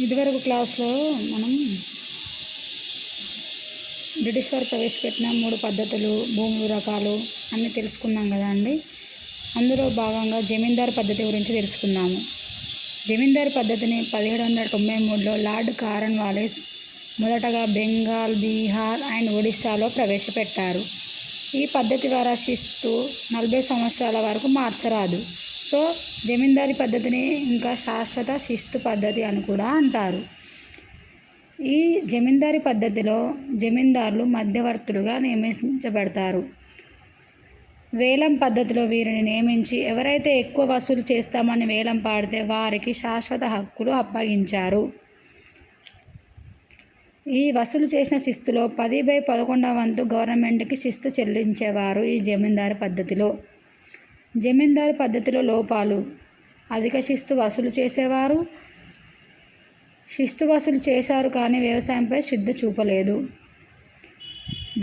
ఇదివరకు క్లాస్లో మనం బ్రిటిష్ వారు ప్రవేశపెట్టిన 3 పద్ధతులు, భూముల రకాలు అన్నీ తెలుసుకున్నాం కదా అండి. అందులో భాగంగా జమీందారు పద్ధతి గురించి తెలుసుకుందాము. జమీందారు పద్ధతిని 1793లో లార్డ్ కార్న్వాలిస్ మొదటగా బెంగాల్, బీహార్ అండ్ ఒడిశాలో ప్రవేశపెట్టారు. ఈ పద్ధతి ద్వారా శిస్తు 40 సంవత్సరాల వరకు మార్చరాదు. సో జమీందారీ పద్ధతిని ఇంకా శాశ్వత శిస్తు పద్ధతి అని కూడా అంటారు. ఈ జమీందారీ పద్ధతిలో జమీందారులు మధ్యవర్తులుగా నియమించబడతారు. వేలం పద్ధతిలో వీరిని నియమించి ఎవరైతే ఎక్కువ వసూలు చేస్తామని వేలం పాడితే వారికి శాశ్వత హక్కులు అప్పగించారు. ఈ వసూలు చేసిన శిస్తులో 10/11 వంతు గవర్నమెంట్కి శిస్తు చెల్లించేవారు. ఈ జమీందారు పద్ధతిలో జమీందారు పద్ధతిలో లోపాలు: అధిక శిస్తు వసూలు చేసేవారు. శిస్తు వసూలు చేశారు కానీ వ్యవసాయంపై శ్రద్ధ చూపలేదు.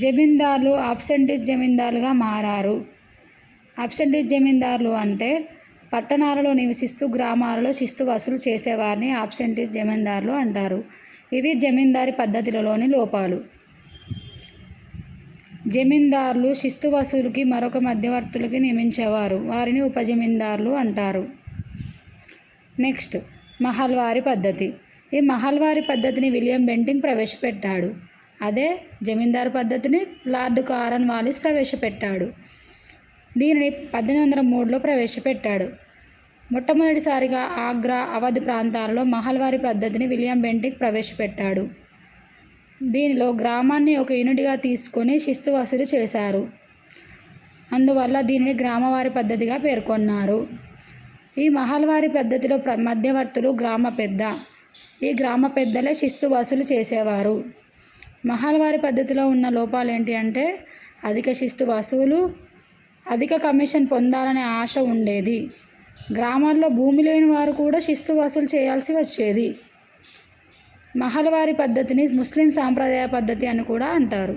జమీందారులు అబ్సెంటీస్ జమీందారులుగా మారారు. అబ్సెంటీస్ జమీందారులు అంటే పట్టణాలలో నివసిస్తూ గ్రామాలలో శిస్తు వసూలు చేసేవారిని అబ్సెంటీస్ జమీందారులు అంటారు. ఇవి జమీందారీ పద్ధతిలోని లోపాలు. జమీందారులు శిస్తు వసూలుకి మరొక మధ్యవర్తులకి నియమించేవారు. వారిని ఉపజమీందారులు అంటారు. నెక్స్ట్, మహల్వారీ పద్ధతి. ఈ మహల్వారీ పద్ధతిని విలియం బెంటిక్ ప్రవేశపెట్టాడు. అదే జమీందారు పద్ధతిని లార్డ్ కార్న్వాలిస్ ప్రవేశపెట్టాడు. దీనిని 1803లో ప్రవేశపెట్టాడు. మొట్టమొదటిసారిగా ఆగ్రా, అవధ్ ప్రాంతాలలో మహల్వారీ పద్ధతిని విలియం బెంటిక్ ప్రవేశపెట్టాడు. దీనిలో గ్రామాన్ని ఒక యూనిట్గా తీసుకొని శిస్తు వసూలు చేశారు. అందువల్ల దీనిని గ్రామవారీ పద్ధతిగా పేర్కొన్నారు. ఈ మహల్వారీ పద్ధతిలో మధ్యవర్తులు గ్రామ పెద్ద. ఈ గ్రామ పెద్దలే శిస్తు వసూలు చేసేవారు. మహల్వారీ పద్ధతిలో ఉన్న లోపాలు ఏంటి అంటే అధిక శిస్తు వసూలు, అధిక కమిషన్ పొందాలనే ఆశ ఉండేది. గ్రామాల్లో భూమి లేని వారు కూడా శిస్తు వసూలు చేయాల్సి వచ్చేది. మహల్వారీ పద్ధతిని ముస్లిం సాంప్రదాయ పద్ధతి అని కూడా అంటారు.